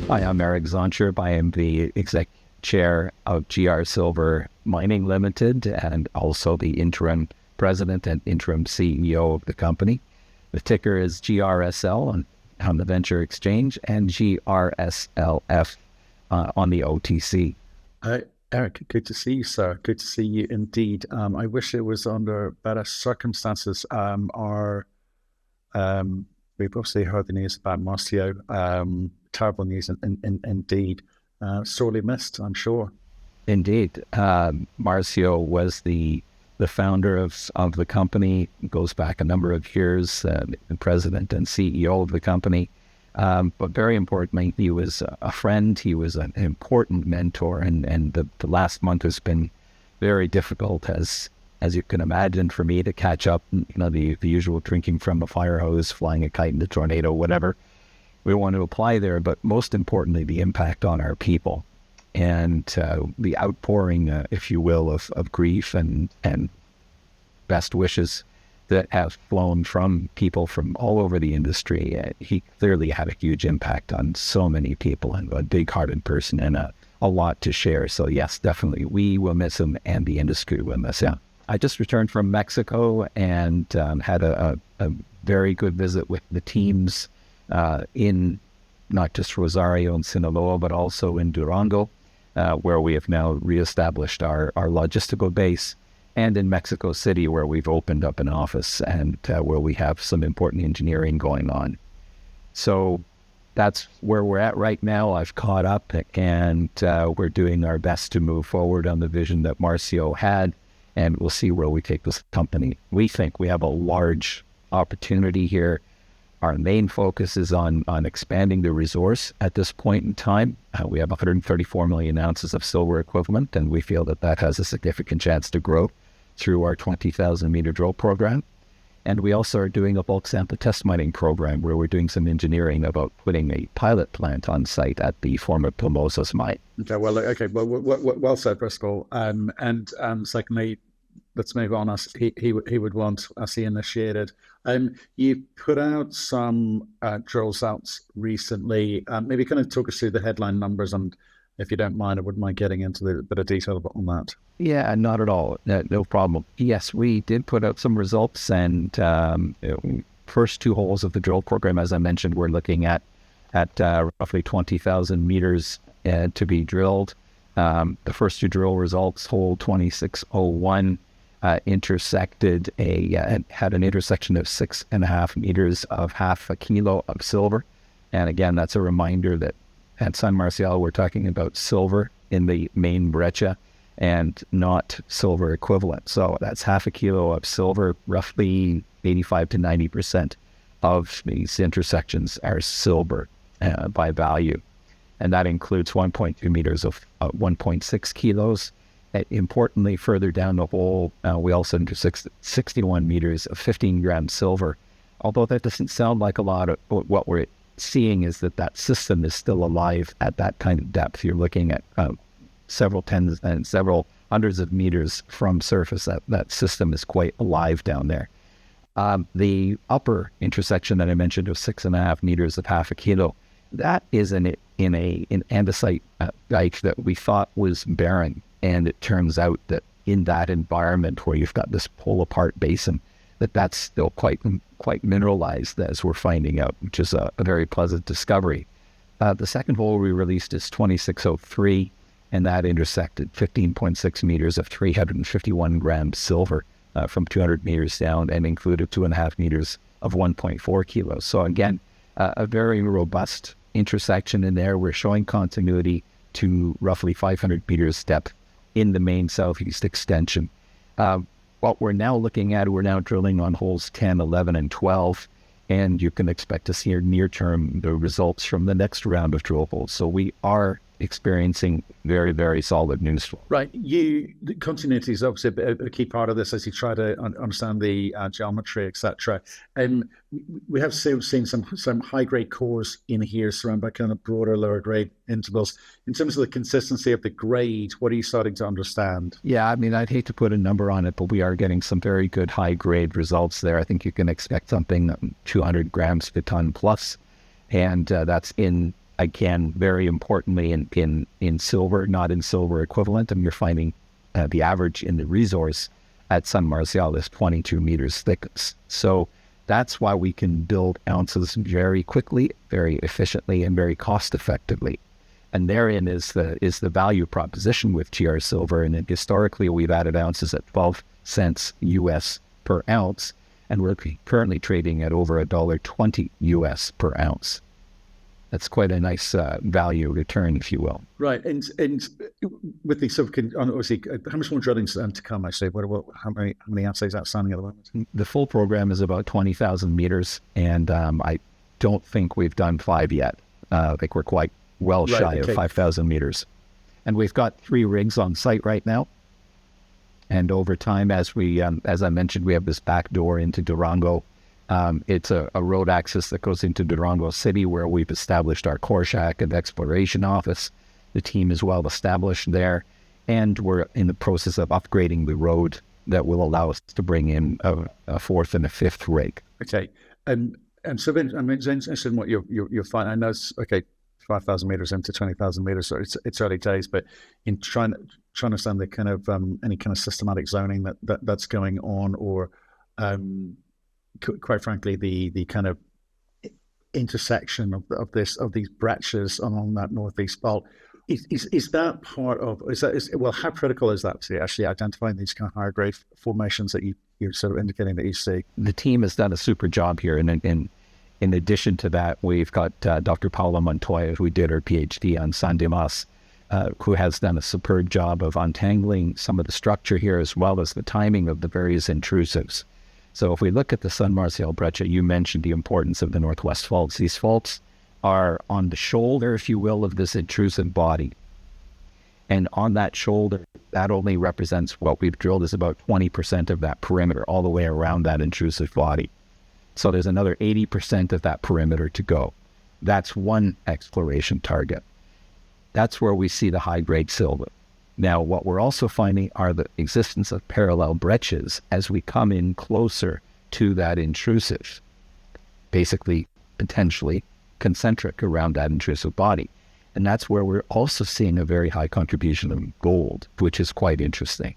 Hi, I'm Eric Zaunscherb. I am the exec chair of GR Silver Mining Limited and also the interim president and interim CEO of the company. The ticker is GRSL on the Venture Exchange and GRSLF on the OTC. Eric, good to see you, sir. Good to see you indeed. I wish it was under better circumstances. We've obviously heard the news about Marcio. Terrible news indeed. Sorely missed, I'm sure. Indeed. Marcio was the founder of the company, goes back a number of years, the president and CEO of the company. But very importantly, he was a friend. He was an important mentor, and the last month has been very difficult, as you can imagine, for me to catch up. The usual drinking from a fire hose, flying a kite in a tornado, whatever we want to apply there. But most importantly, the impact on our people and the outpouring, if you will, of grief and best wishes that have flown from people from all over the industry. He clearly had a huge impact on so many people, and a big-hearted person, and a lot to share. So yes, definitely, we will miss him, and the industry will miss him. I just returned from Mexico and had a very good visit with the teams in not just Rosario and Sinaloa, but also in Durango, where we have now reestablished our logistical base, and in Mexico City, where we've opened up an office and where we have some important engineering going on. So that's where we're at right now. I've caught up, and we're doing our best to move forward on the vision that Marcio had, and we'll see where we take this company. We think we have a large opportunity here. Our main focus is on expanding the resource at this point in time. We have 134 million ounces of silver equivalent, and we feel that has a significant chance to grow through our 20,000 meter drill program. And we also are doing a bulk sample test mining program where we're doing some engineering about putting a pilot plant on site at the former Plomosas mine. Well said, Bristol. And secondly, let's move on. As he would want, as he initiated. You put out some drill results recently. Maybe kind of talk us through the headline numbers, and if you don't mind, I wouldn't mind getting into a bit of detail on that. Yeah, not at all. No problem. Yes, we did put out some results, and first two holes of the drill program, as I mentioned, we're looking at roughly 20,000 meters to be drilled. The first two drill results, hole 2601, had an intersection of 6.5 meters of half a kilo of silver. And again, that's a reminder that at San Marcial, we're talking about silver in the main breccia and not silver equivalent. So that's half a kilo of silver. Roughly 85 to 90% of these intersections are silver by value. And that includes 1.2 meters of 1.6 kilos. Importantly, further down the hole, we also intersect 61 meters of 15 grams silver. Although that doesn't sound like a lot, of what we're seeing is that system is still alive at that kind of depth. You're looking at several tens and several hundreds of meters from surface. That system is quite alive down there. The upper intersection that I mentioned of 6.5 meters of half a kilo, that is in andesite dike that we thought was barren. And it turns out that in that environment where you've got this pull-apart basin, that's still quite mineralized, as we're finding out, which is a very pleasant discovery. The second hole we released is 2603, and that intersected 15.6 meters of 351 grams silver from 200 meters down, and included 2.5 meters of 1.4 kilos. So again, a very robust intersection in there. We're showing continuity to roughly 500 meters depth in the main southeast extension. What we're now looking at, we're now drilling on holes 10, 11, and 12, and you can expect to see near term the results from the next round of drill holes. So we are experiencing very, very solid news flow. Right. The continuity is obviously a key part of this as you try to understand the geometry, etc. And we have seen some high-grade cores in here surrounded by kind of broader, lower-grade intervals. In terms of the consistency of the grade, what are you starting to understand? Yeah, I mean, I'd hate to put a number on it, but we are getting some very good high-grade results there. I think you can expect something 200 grams per ton plus, and that's in again, very importantly in silver, not in silver equivalent, and you're finding the average in the resource at San Marcial is 22 meters thickness. So that's why we can build ounces very quickly, very efficiently, and very cost effectively. And therein is the value proposition with GR Silver. And then historically, we've added ounces at 12 cents US per ounce, and we're currently trading at over $1.20 US per ounce. That's quite a nice value return, if you will. Right, and with the sort of, obviously, how much more drilling's to come? Actually, how many assays outstanding at the moment? The full program is about 20,000 meters, and I don't think we've done 5 yet. I think we're quite well shy of 5,000 meters, and we've got 3 rigs on site right now. And over time, as I mentioned, we have this back door into Durango. It's a road access that goes into Durango City, where we've established our core shack and exploration office. The team is well established there, and we're in the process of upgrading the road that will allow us to bring in a 4th and a 5th rig. Okay, and so then I'm interested in what you're finding. I know it's 5,000 meters into 20,000 meters, so it's early days, but in trying to understand the kind of any kind of systematic zoning that's going on, or quite frankly, the kind of intersection of these breccias along that northeast fault. Is that part of, how critical is that to actually identifying these kind of higher grade formations that you're sort of indicating that you see? The team has done a super job here, and in addition to that, we've got Dr. Paula Montoya, who did her PhD on San Dimas, who has done a superb job of untangling some of the structure here, as well as the timing of the various intrusives. So if we look at the San Marcial breccia, you mentioned the importance of the Northwest faults. These faults are on the shoulder, if you will, of this intrusive body. And on that shoulder, that only represents what we've drilled is about 20% of that perimeter, all the way around that intrusive body. So there's another 80% of that perimeter to go. That's one exploration target. That's where we see the high-grade silver. Now, what we're also finding are the existence of parallel breccias as we come in closer to that intrusive, basically, potentially concentric around that intrusive body. And that's where we're also seeing a very high contribution of gold, which is quite interesting.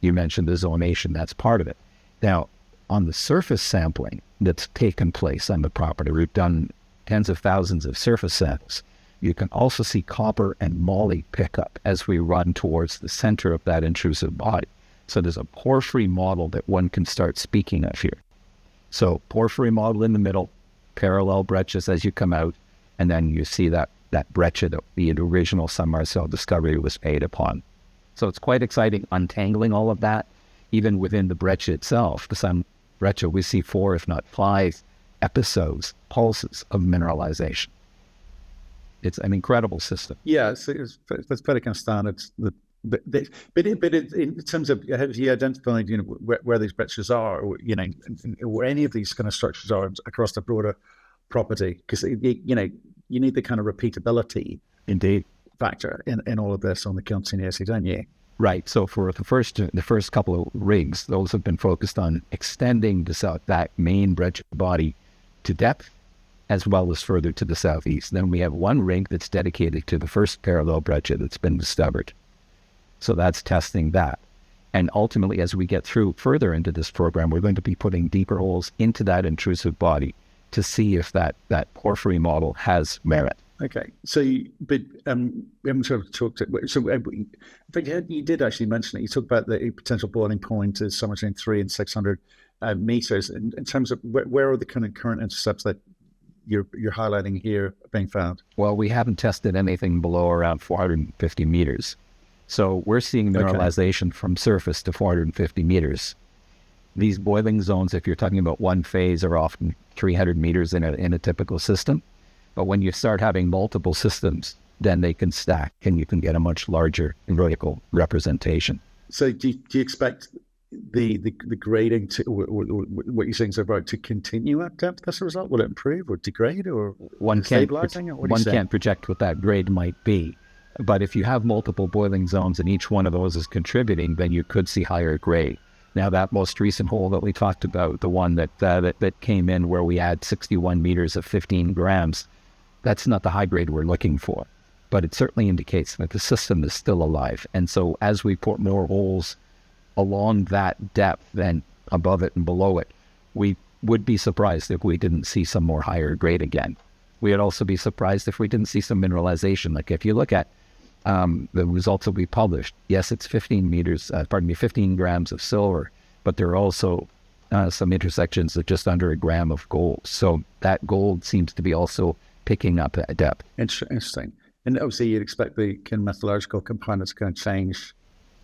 You mentioned the zonation, that's part of it. Now, on the surface sampling that's taken place on the property, we've done tens of thousands of surface samples. You can also see copper and moly pick up as we run towards the center of that intrusive body. So there's a porphyry model that one can start speaking of here. So porphyry model in the middle, parallel breccias as you come out, and then you see that breccia that the original San Marcial discovery was made upon. So it's quite exciting untangling all of that. Even within the breccia itself, the San breccia, we see 4, if not 5 episodes, pulses of mineralization. It's an incredible system. Yeah, that's very kind of standard. But in terms of, have you identified, where these breccias are, or where any of these kind of structures are across the broader property? Because you need the kind of repeatability, indeed, factor in all of this on the continuity, don't you? Right. So for the first couple of rigs, those have been focused on extending that main breccia body to depth, as well as further to the southeast. Then we have one rig that's dedicated to the first parallel breccia that's been discovered. So that's testing that. And ultimately, as we get through further into this program, we're going to be putting deeper holes into that intrusive body to see if that porphyry model has merit. Okay. So, we haven't sort of talked. But you did actually mention it. You talked about the potential boiling point is somewhere between 300 and 600 meters. In terms of where are the kind of current intercepts that you're highlighting here being found? Well, we haven't tested anything below around 450 meters. So we're seeing mineralization from surface to 450 meters. These boiling zones, if you're talking about one phase, are often 300 meters in a typical system. But when you start having multiple systems, then they can stack and you can get a much larger vertical representation. So do you expect the grading to, or what you're saying is about to continue at depth as a result? Will it improve or degrade or stabilizing? One can't project what that grade might be. But if you have multiple boiling zones and each one of those is contributing, then you could see higher grade. Now, that most recent hole that we talked about, the one that came in where we had 61 meters of 15 grams, That's not the high grade we're looking for, but it certainly indicates that the system is still alive. And so as we put more holes along that depth and above it and below it, we would be surprised if we didn't see some more higher grade again. We would also be surprised if we didn't see some mineralization. Like if you look at the results that we published, yes, it's 15 grams of silver, but there are also some intersections of just under a gram of gold. So that gold seems to be also picking up at depth. Interesting. And obviously you'd expect the kind of metallurgical components going to change.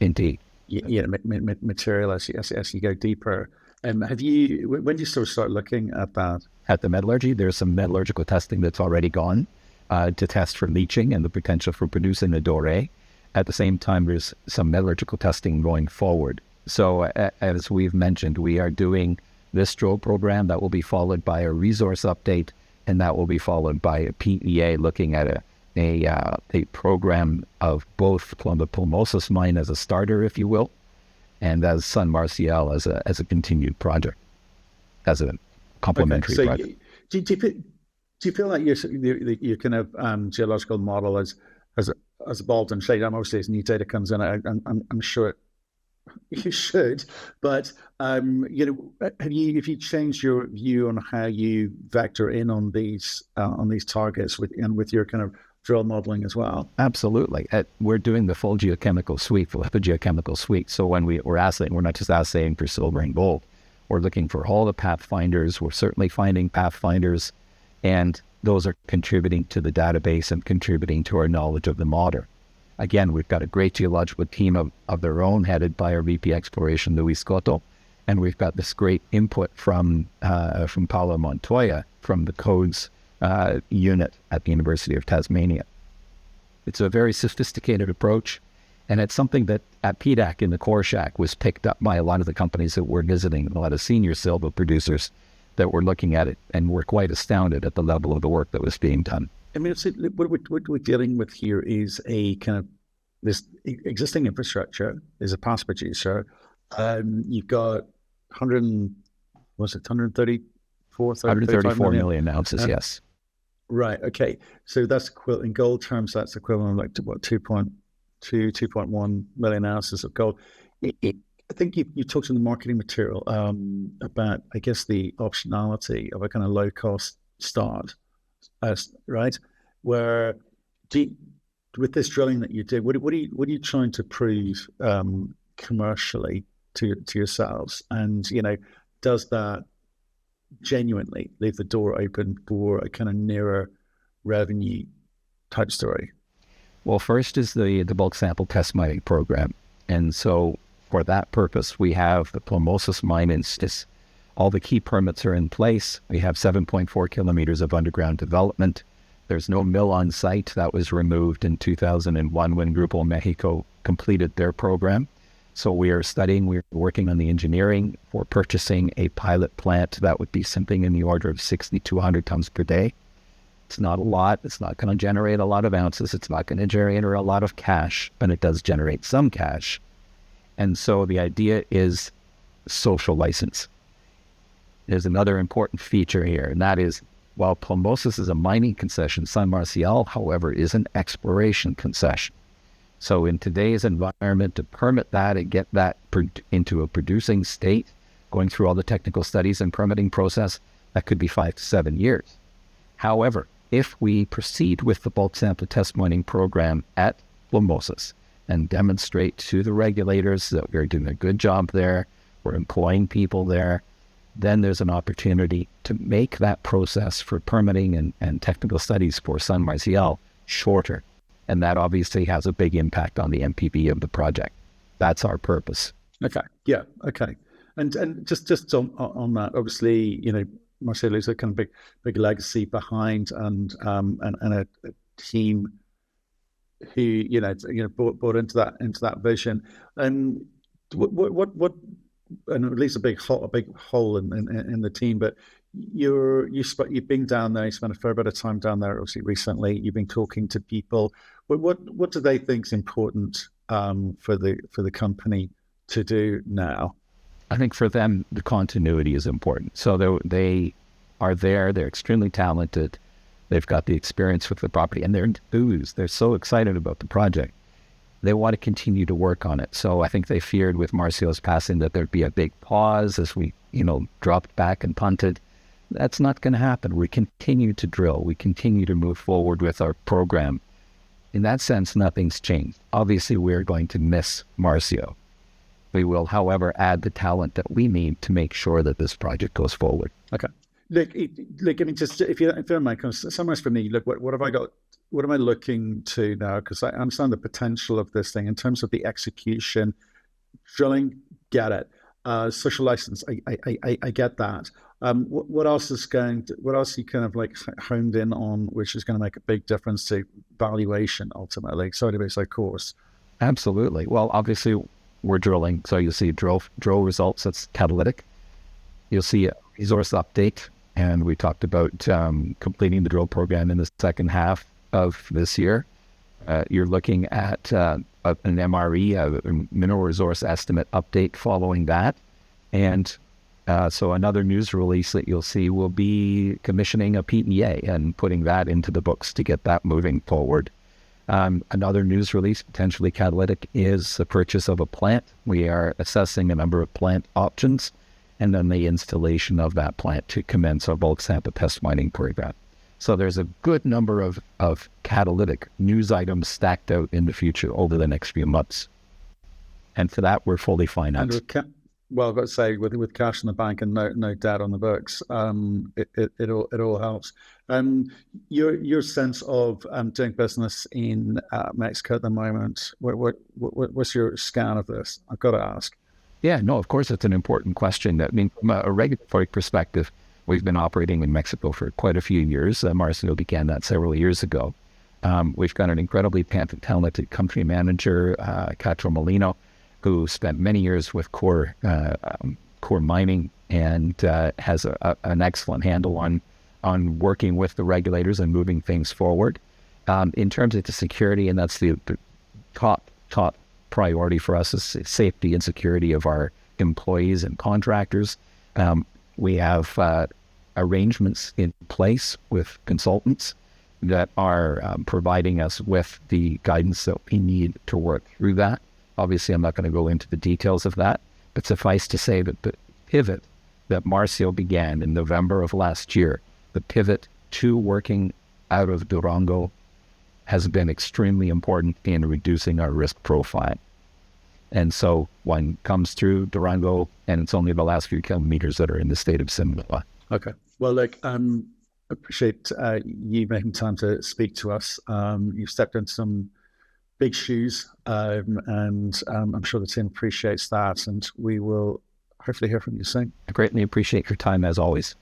Indeed. Material as you go deeper. When do you sort of start looking at that? At the metallurgy, there's some metallurgical testing that's already gone to test for leaching and the potential for producing a doré. At the same time, there's some metallurgical testing going forward. So as we've mentioned, we are doing this drill program that will be followed by a resource update, and that will be followed by a PEA looking at a program of both the Plomosas mine as a starter, if you will, and as San Marcial as a continued project, as a complementary project. Do you feel like your kind of geological model has evolved and shaped? Obviously, as new data comes in, I'm sure you should, but have you changed your view on how you vector in on these targets with your kind of drill modeling as well? Absolutely. We're doing the full geochemical suite, full geochemical suite. So when we're assaying, we're not just assaying for silver and gold. We're looking for all the pathfinders. We're certainly finding pathfinders, and those are contributing to the database and contributing to our knowledge of the model. Again, we've got a great geological team of their own, headed by our VP Exploration, Luis Cotto, and we've got this great input from Paolo Montoya from the Codes unit at the University of Tasmania. It's a very sophisticated approach, and it's something that at PDAC in the Core Shack was picked up by a lot of the companies that we're visiting, a lot of senior silver producers that were looking at it, and were quite astounded at the level of the work that was being done. I mean, what we're dealing with here is a kind of this existing infrastructure is a past producer. You've got 134 million ounces, yes. Right. Okay. So that's in gold terms, that's equivalent like to what, 2.1 million ounces of gold. I think you talked in the marketing material about, I guess, the optionality of a kind of low cost start, right? Where with this drilling that you did, what are you trying to prove commercially to yourselves? And does that genuinely leave the door open for a kind of nearer revenue type story? Well, first is the bulk sample test mining program. And so for that purpose, we have the Plomosas mine and all the key permits are in place. We have 7.4 kilometers of underground development. There's no mill on site. That was removed in 2001 when Grupo Mexico completed their program. So we're working on the engineering for purchasing a pilot plant that would be something in the order of 60 to 100 tons per day. It's not a lot. It's not going to generate a lot of ounces. It's not going to generate a lot of cash, but it does generate some cash. And so the idea is social license. There's another important feature here, and that is, while Plomosas is a mining concession, San Marcial, however, is an exploration concession. So in today's environment, to permit that and get that into a producing state, going through all the technical studies and permitting process, that could be 5 to 7 years. However, if we proceed with the bulk sample test mining program at Plomosas and demonstrate to the regulators that we're doing a good job there, we're employing people there, then there's an opportunity to make that process for permitting and technical studies for San Marcial shorter. And that obviously has a big impact on the NPV of the project. That's our purpose. Okay. Yeah. Okay. And just on that, obviously, Marcelo is a kind of big legacy behind and a team who bought into that vision. And what and it leaves a big hole in the team. But you've been down there. You spent a fair bit of time down there, obviously recently. You've been talking to people. What do they think is important for the company to do now? I think for them, the continuity is important. So they are there. They're extremely talented. They've got the experience with the property, and they're enthused. They're so excited about the project. They want to continue to work on it. So I think they feared with Marcial's passing that there'd be a big pause as we, dropped back and punted. That's not going to happen. We continue to drill. We continue to move forward with our program. In that sense, nothing's changed. Obviously, we're going to miss Marcial. We will, however, add the talent that we need to make sure that this project goes forward. Okay. Just if you don't mind, kind of summarize for me, what have I got? What am I looking to now? Because I understand the potential of this thing in terms of the execution, drilling, get it. Social license, I get that. What else is what else are you kind of like honed in on, which is going to make a big difference to valuation ultimately? Sorry to be so coarse. Absolutely. Well, obviously we're drilling. So you'll see drill results. That's catalytic. You'll see a resource update. And we talked about completing the drill program in the second half of this year. You're looking at an MRE, a mineral resource estimate update following that. And so another news release that you'll see will be commissioning a PEA and putting that into the books to get that moving forward. Another news release, potentially catalytic, is the purchase of a plant. We are assessing a number of plant options, and then the installation of that plant to commence our bulk sample test mining program. So there's a good number of catalytic news items stacked out in the future over the next few months. And for that, we're fully financed. Well, I've got to say, with cash in the bank and no debt on the books, it all helps. Your sense of doing business in Mexico at the moment, what's your scan of this? I've got to ask. Yeah, no, of course it's an important question. I mean, from a regulatory perspective, we've been operating in Mexico for quite a few years. Marcial began that several years ago. We've got an incredibly talented country manager, Cacho Molino, who spent many years with core mining and has an excellent handle on working with the regulators and moving things forward. In terms of the security, and that's the top priority for us, is safety and security of our employees and contractors. We have arrangements in place with consultants that are providing us with the guidance that we need to work through that. Obviously, I'm not going to go into the details of that, but suffice to say that the pivot that Marcial began in November of last year, the pivot to working out of Durango, has been extremely important in reducing our risk profile. And so one comes through Durango, and it's only the last few kilometers that are in the state of Sinaloa. Okay. Well, appreciate you making time to speak to us. You've stepped into some big shoes, and I'm sure the team appreciates that, and we will hopefully hear from you soon. I greatly appreciate your time, as always.